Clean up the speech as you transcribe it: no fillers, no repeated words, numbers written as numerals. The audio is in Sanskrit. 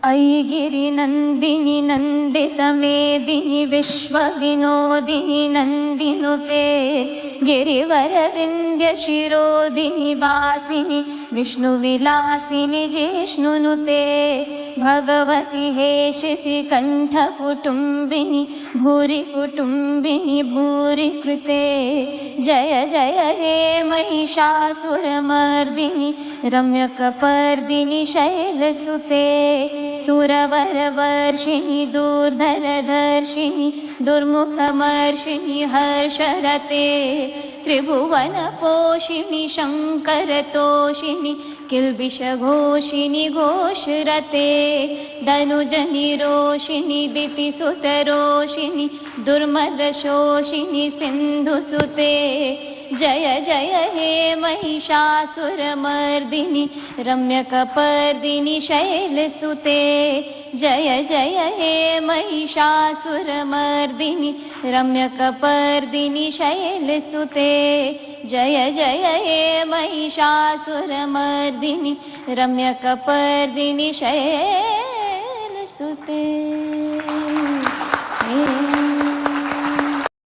ऐगिरि नन्दिनि नन्दित मेदिनि विश्वविनोदिनि नन्दिनुते गिरिवर विन्ध्य शिरोदिनि वासिनि विष्णुविलासिनि जिष्णुनुते भगवति हेशिति कण्ठकुटुम्बिनि भूरि कुटुम्बिनि भूरि कृते जय जय हे महिषासुरमर्दिनि रम्यकपर्दिनि शैलसुते सुरवरवर्षिणि दूर्धरधर्षिणि दुर्मुखमर्षिणि हर्षरते त्रिभुवनपोषिणि शङ्करतोषिणि किल्बिषघोषिणि घोषरते धनुजनिरोषिणि दितिसुतरोषिणि दुर्मदशोषिणि सिन्धुसुते जय जय हे महिषासुरमर्दिनि रम्यकपर्दिनि शैलसुते जय जय हे महिषासुरमर्दिनि रम्यकपर्दिनि शैलसुते जय जय हे महिषासुरमर्दिनि रम्यकपर्दिनि शैलसुते।